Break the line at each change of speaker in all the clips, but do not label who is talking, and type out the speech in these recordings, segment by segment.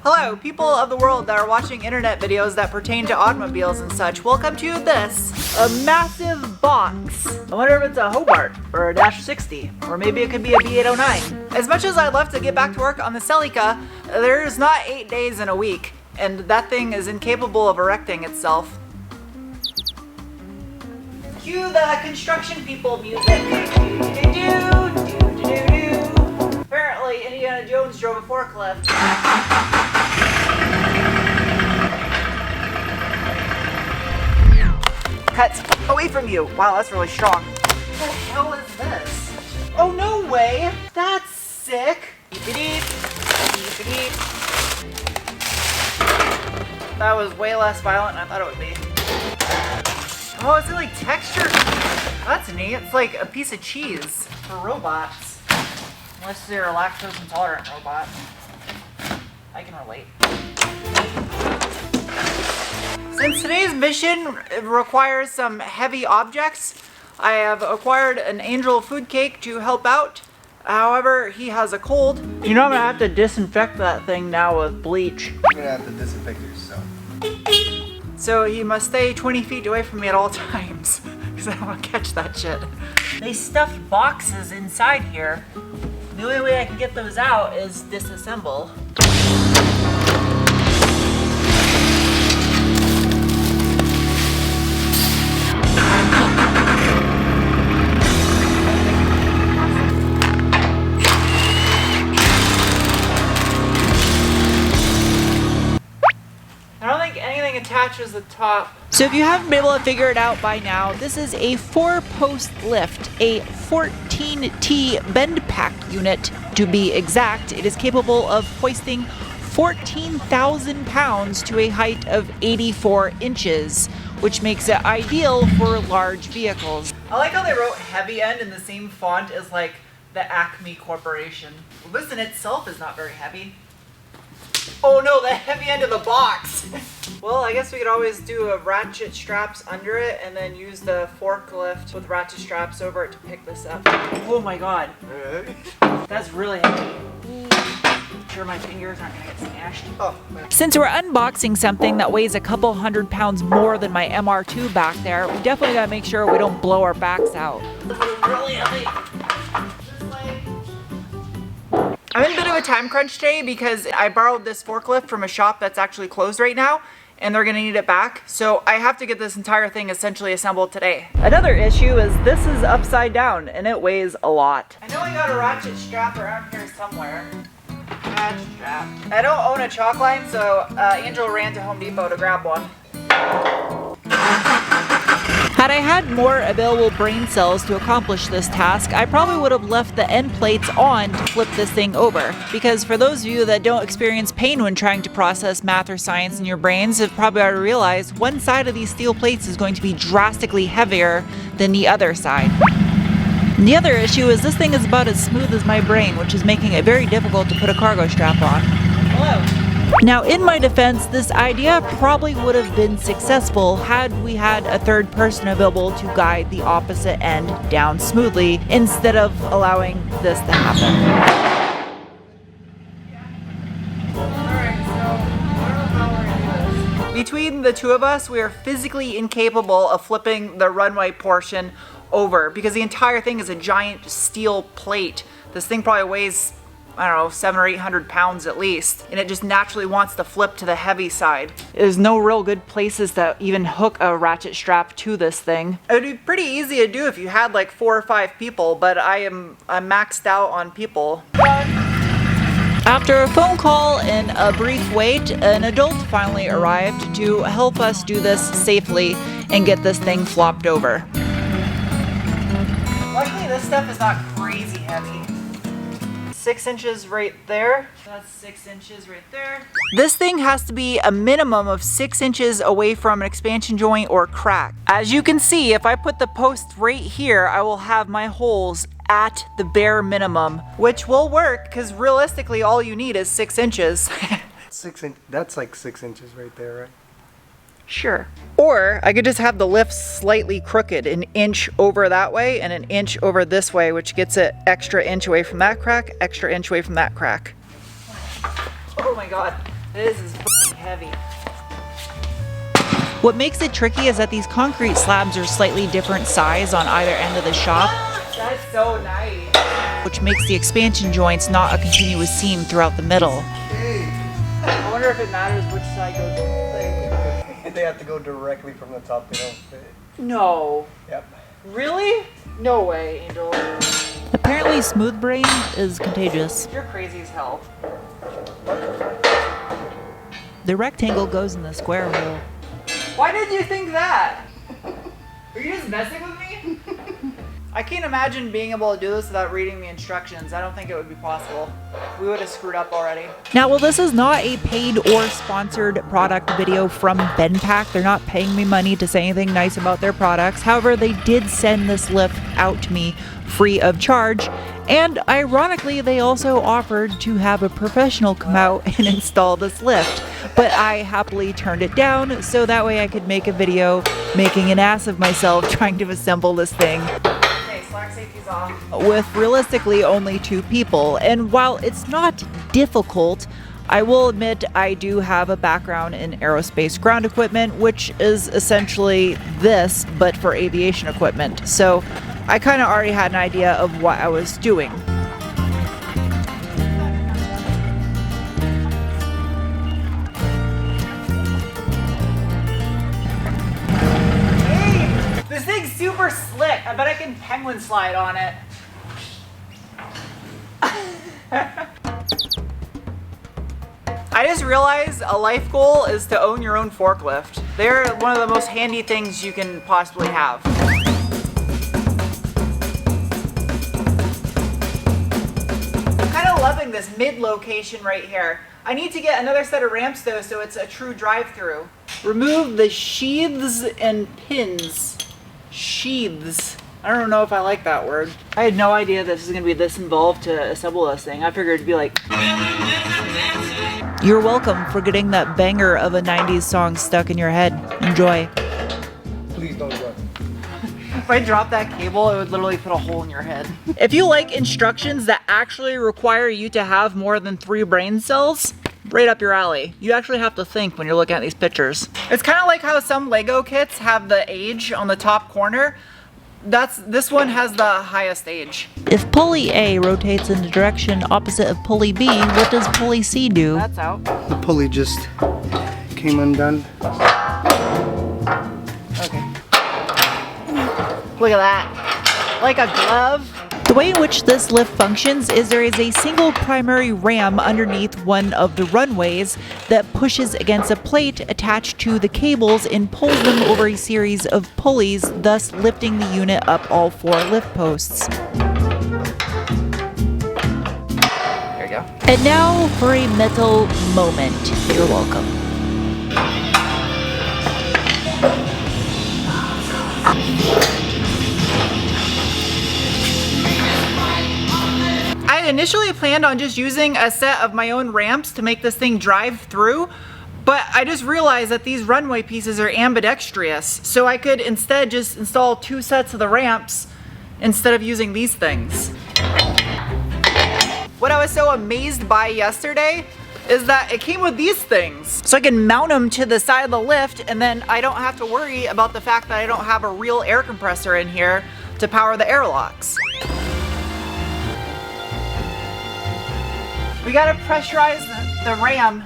Hello, people of the world that are watching internet videos that pertain to automobiles and such. Welcome to this, a massive box. I wonder if it's a Hobart or a Dash 60, or maybe it could be a B809. As much as I'd love to get back to work on the Celica, there's not 8 days in a week, and that thing is incapable of erecting itself. Cue the construction people music. Apparently, Indiana Jones drove a forklift. Cuts away from you. Wow, that's really strong. What the hell is this? Oh, no way. That's sick. Beep-a-deep. Beep-a-deep. That was way less violent than I thought it would be. Oh, is it like texture? That's neat. It's like a piece of cheese for robots. Unless you're a lactose intolerant robot. I can relate. Since today's mission requires some heavy objects, I have acquired an angel food cake to help out. However, he has a cold. You know I'm gonna have to disinfect that thing now with bleach.
You're gonna have to disinfect yourself.
So he must stay 20 feet away from me at all times, because I don't want to catch that shit. They stuffed boxes inside here. The only way I can get those out is disassemble. Attaches the top. So if you haven't been able to figure it out by now, this is a 4-post lift, a 14T Bendpak unit to be exact. It is capable of hoisting 14,000 pounds to a height of 84 inches, which makes it ideal for large vehicles. I like how they wrote heavy end in the same font as like the Acme Corporation. Well, this in itself is not very heavy. Oh no, the heavy end of the box! Well, I guess we could always do a ratchet straps under it and then use the forklift with ratchet straps over it to pick this up. Oh my god. That's really heavy. I'm sure my fingers aren't gonna get smashed. Oh. Since we're unboxing something that weighs a couple 100 pounds more than my MR2 back there, we definitely gotta make sure we don't blow our backs out. This is really heavy. I'm in a bit of a time crunch today because I borrowed this forklift from a shop that's actually closed right now and they're gonna need it back. So I have to get this entire thing essentially assembled today. Another issue is this is upside down and it weighs a lot. I know I got a ratchet strap around here somewhere. Ratchet strap. I don't own a chalk line, so Angel ran to Home Depot to grab one. Had I had more available brain cells to accomplish this task, I probably would have left the end plates on to flip this thing over. Because for those of you that don't experience pain when trying to process math or science in your brains, have probably already realized one side of these steel plates is going to be drastically heavier than the other side. And the other issue is this thing is about as smooth as my brain, which is making it very difficult to put a cargo strap on. Hello. Now, in my defense, this idea probably would have been successful had we had a third person available to guide the opposite end down smoothly instead of allowing this to happen. Between the two of us, we are physically incapable of flipping the runway portion over because the entire thing is a giant steel plate. This thing probably weighs, I don't know, 700 or 800 pounds at least, and it just naturally wants to flip to the heavy side. There's no real good places to even hook a ratchet strap to this thing. It would be pretty easy to do if you had like 4 or 5 people, but I'm maxed out on people. After a phone call and a brief wait, an adult finally arrived to help us do this safely and get this thing flopped over. Luckily this stuff is not crazy heavy. 6 inches right there. That's 6 inches right there. This thing has to be a minimum of 6 inches away from an expansion joint or crack. As you can see, if I put the post right here, I will have my holes at the bare minimum, which will work because realistically all you need is 6 inches.
That's like 6 inches right there, right?
Sure. Or I could just have the lift slightly crooked, an inch over that way and an inch over this way, which gets it extra inch away from that crack, extra inch away from that crack. Oh my god. This is f***ing heavy. What makes it tricky is that these concrete slabs are slightly different size on either end of the shop. That's so nice. Which makes the expansion joints not a continuous seam throughout the middle. I wonder if it matters which side goes in.
They have to go directly from the top. They don't fit.
No.
Yep.
Really? No way, Angel. Apparently smooth brain is contagious. You're crazy as hell. The rectangle goes in the square hole. Why did you think that? Are you just messing with me? I can't imagine being able to do this without reading the instructions. I don't think it would be possible. We would have screwed up already. Now, while this is not a paid or sponsored product video from Bendpak, they're not paying me money to say anything nice about their products. However, they did send this lift out to me free of charge. And ironically, they also offered to have a professional come out and install this lift. But I happily turned it down so that way I could make a video making an ass of myself trying to assemble this thing. Slack safety's off. With realistically only 2 people. And while it's not difficult, I will admit I do have a background in aerospace ground equipment, which is essentially this, but for aviation equipment. So I kind of already had an idea of what I was doing. This thing's super slick. I bet I can penguin slide on it. I just realized a life goal is to own your own forklift. They're one of the most handy things you can possibly have. I'm kind of loving this mid location right here. I need to get another set of ramps though, so it's a true drive-through. Remove the sheaths and pins. Sheaths. I don't know if I like that word. I had no idea this is gonna be this involved to assemble this thing. I figured it'd be like... You're welcome for getting that banger of a 90s song stuck in your head. Enjoy.
Please don't run.
If I drop that cable, it would literally put a hole in your head. If you like instructions that actually require you to have more than 3 brain cells, right up your alley. You actually have to think when you're looking at these pictures. It's kind of like how some Lego kits have the age on the top corner. This one has the highest age. If pulley A rotates in the direction opposite of pulley B, what does pulley C do? That's out.
The pulley just came undone.
Okay. Look at that. Like a glove. The way in which this lift functions is there is a single primary ram underneath one of the runways that pushes against a plate attached to the cables and pulls them over a series of pulleys, thus lifting the unit up all 4 lift posts. There you go. And now for a metal moment. You're welcome. I initially planned on just using a set of my own ramps to make this thing drive through, but I just realized that these runway pieces are ambidextrous, so I could instead just install 2 sets of the ramps instead of using these things. What I was so amazed by yesterday is that it came with these things. So I can mount them to the side of the lift, and then I don't have to worry about the fact that I don't have a real air compressor in here to power the airlocks. We gotta pressurize the ram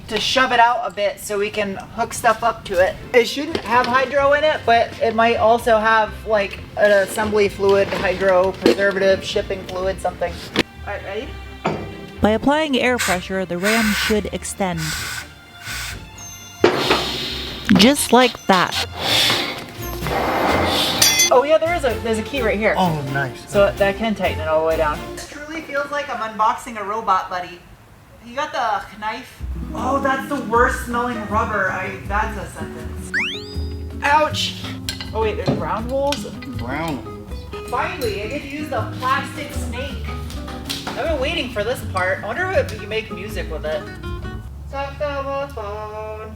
to shove it out a bit so we can hook stuff up to it. It shouldn't have hydro in it, but it might also have like an assembly fluid, hydro, preservative, shipping fluid, something. All right, ready? By applying air pressure, the ram should extend. Just like that. Oh yeah, there's a key right here.
Oh, nice.
So that can tighten it all the way down. This truly feels like I'm unboxing a robot, buddy. You got the knife? Oh, that's the worst smelling rubber. That's a sentence. Ouch! Oh wait, there's round holes?
Brown.
Finally, I get to use the plastic snake. I've been waiting for this part. I wonder if you make music with it. Saxophone.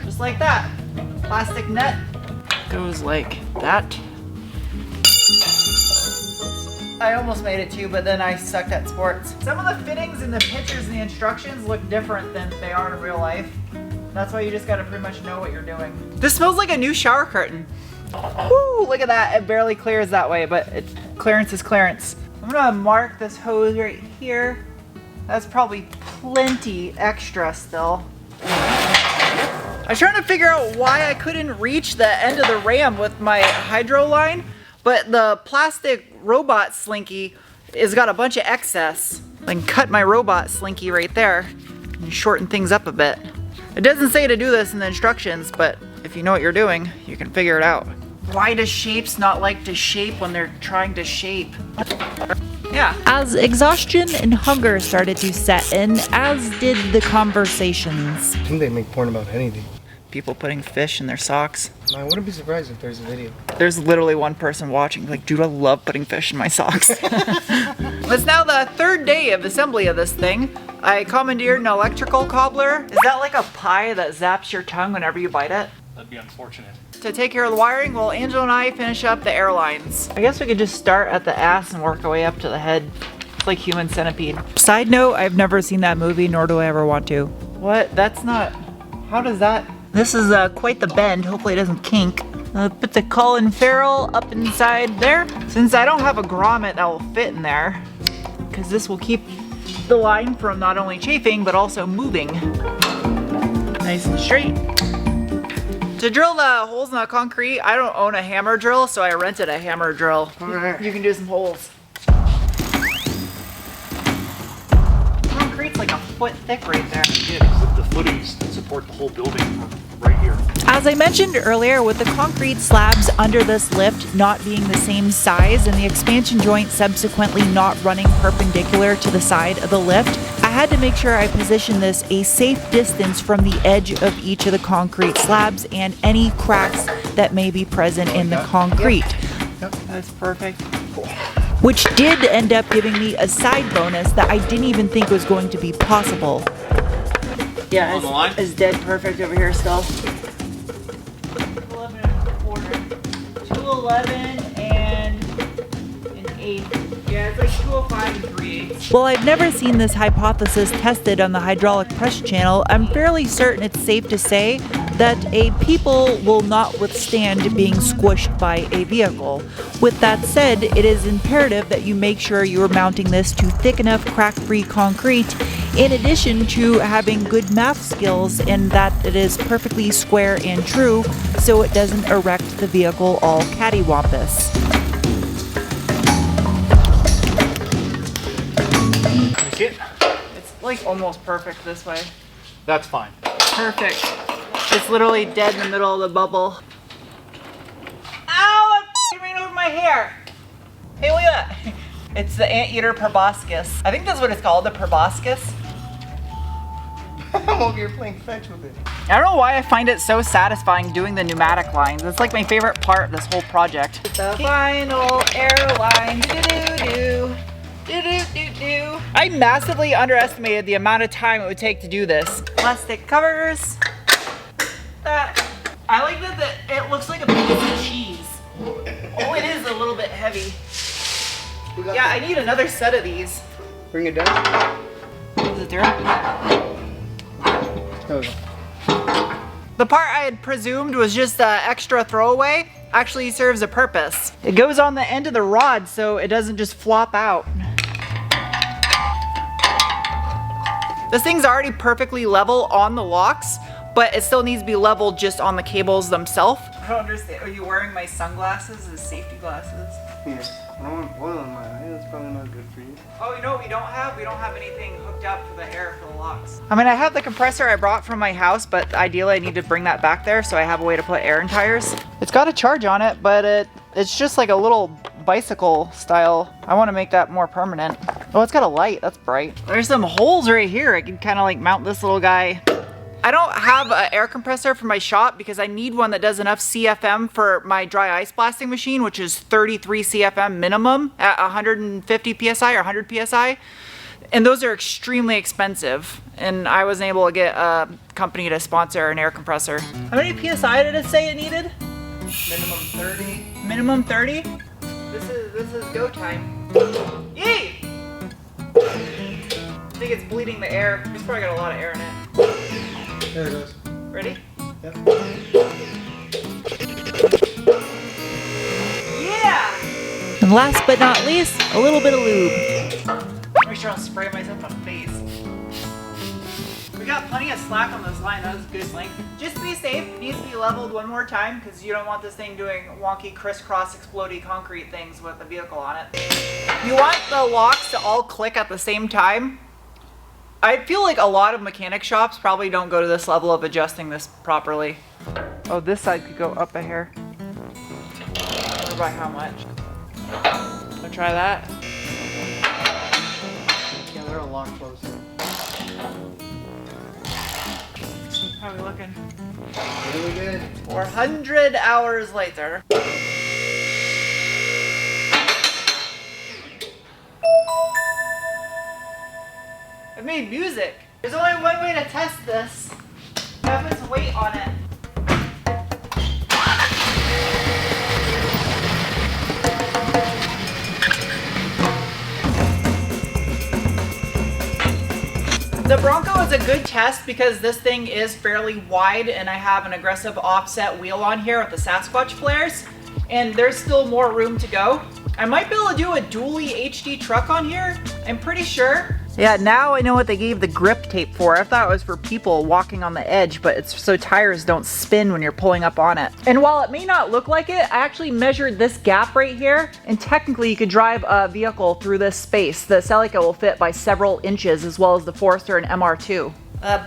Just like that. Plastic net goes like that. I almost made it too, but then I sucked at sports. Some of the fittings in the pictures and the instructions look different than they are in real life. That's why you just gotta pretty much know what you're doing. This smells like a new shower curtain. Woo, look at that. It barely clears that way, but clearance is clearance. I'm gonna mark this hose right here. That's probably plenty extra still. I was trying to figure out why I couldn't reach the end of the ram with my hydro line, but the plastic robot slinky has got a bunch of excess. I can cut my robot slinky right there and shorten things up a bit. It doesn't say to do this in the instructions, but if you know what you're doing, you can figure it out. Why do shapes not like to shape when they're trying to shape? Yeah. As exhaustion and hunger started to set in, as did the conversations.
I think they make porn about anything.
People putting fish in their socks.
I wouldn't be surprised if there's a video.
There's literally one person watching, like, dude, I love putting fish in my socks. It's now the third day of assembly of this thing. I commandeered an electrical cobbler. Is that like a pie that zaps your tongue whenever you bite it?
That'd be unfortunate.
To take care of the wiring, while Angela and I finish up the airlines. I guess we could just start at the ass and work our way up to the head. It's like Human Centipede. Side note, I've never seen that movie, nor do I ever want to. What? That's not... How does that... This is quite the bend. Hopefully it doesn't kink. Put the Colin Farrell up inside there. Since I don't have a grommet that will fit in there, because this will keep the line from not only chafing, but also moving. Nice and straight. To drill the holes in the concrete, I don't own a hammer drill, so I rented a hammer drill. You can do some holes. Concrete's like a foot thick right there.
Yeah, because the footings support the whole building right here.
As I mentioned earlier, with the concrete slabs under this lift not being the same size and the expansion joint subsequently not running perpendicular to the side of the lift, I had to make sure I positioned this a safe distance from the edge of each of the concrete slabs and any cracks that may be present in the concrete.
Yep.
That's perfect. Which did end up giving me a side bonus that I didn't even think was going to be possible. Yeah, it's dead perfect over here still. 211 and a quarter. 211 and an eighth. Yeah, it's like 205 and 3/8. While I've never seen this hypothesis tested on the hydraulic press channel, I'm fairly certain it's safe to say that a people will not withstand being squished by a vehicle. With that said, it is imperative that you make sure you are mounting this to thick enough crack-free concrete, in addition to having good math skills and that it is perfectly square and true, so it doesn't erect the vehicle all cattywampus.
Can you see it?
It's like almost perfect this way.
That's fine.
Perfect. It's literally dead in the middle of the bubble. Ow! I'm ran over my hair. Hey, look at that. It's the anteater proboscis. I think that's what it's called, the proboscis.
I'm over here playing fetch with it.
I don't know why I find it so satisfying doing the pneumatic lines. It's like my favorite part of this whole project. The final airline. Do-do-do. Do-do-do-do. I massively underestimated the amount of time it would take to do this. Plastic covers. I like that it looks like a piece of cheese. Oh, it is a little bit heavy. Yeah, I need another set of these.
Bring it down.
Is it through?
There we go.
The part I had presumed was just extra throwaway actually serves a purpose. It goes on the end of the rod so it doesn't just flop out. This thing's already perfectly level on the locks, but it still needs to be level just on the cables themselves. I don't understand. Are you wearing my sunglasses as safety glasses?
Yes. I don't want oil in my eye. That's probably not good for you.
Oh, you know what we don't have? We don't have anything hooked up for the air for the locks. I mean, I have the compressor I brought from my house, but ideally I need to bring that back there so I have a way to put air in tires. It's got a charge on it, but it's just like a little bicycle style. I want to make that more permanent. Oh, it's got a light. That's bright. There's some holes right here. I can kind of like mount this little guy. I don't have an air compressor for my shop because I need one that does enough CFM for my dry ice blasting machine, which is 33 CFM minimum at 150 PSI or 100 PSI. And those are extremely expensive. And I wasn't able to get a company to sponsor an air compressor. How many PSI did it say it needed?
Minimum 30.
Minimum 30? This is go time. Yay! I think it's bleeding the air. It's probably got a lot of air in it.
There it goes.
Ready?
Yep.
Yeah! And last but not least, a little bit of lube. Make sure I don't spray myself in the face. We got plenty of slack on this line. That was good length. Just to be safe, it needs to be leveled one more time because you don't want this thing doing wonky crisscross explodey concrete things with the vehicle on it. You want the locks to all click at the same time. I feel like a lot of mechanic shops probably don't go to this level of adjusting this properly. Oh, this side could go up a hair. I wonder by how much. Wanna try that?
Yeah, they're a lot closer.
How are we looking?
Really good.
400 hours later. I've made music. There's only one way to test this. You have its weight on it. The Bronco is a good test because this thing is fairly wide and I have an aggressive offset wheel on here with the Sasquatch flares, and there's still more room to go. I might be able to do a dually HD truck on here, I'm pretty sure. Yeah, now I know what they gave the grip tape for. I thought it was for people walking on the edge, but it's so tires don't spin when you're pulling up on it. And while it may not look like it, I actually measured this gap right here, and technically you could drive a vehicle through this space. The Celica will fit by several inches, as well as the Forester and MR2.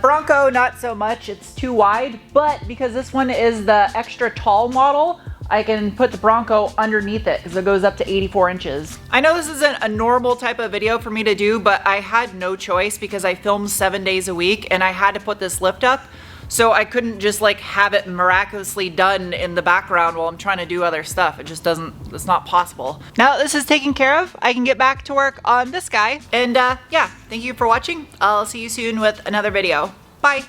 Bronco, not so much, it's too wide, but because this one is the extra tall model, I can put the Bronco underneath it because it goes up to 84 inches. I know this isn't a normal type of video for me to do, but I had no choice because I filmed 7 days a week and I had to put this lift up. So I couldn't just like have it miraculously done in the background while I'm trying to do other stuff. It just doesn't, it's not possible. Now that this is taken care of, I can get back to work on this guy. And yeah, thank you for watching. I'll see you soon with another video. Bye.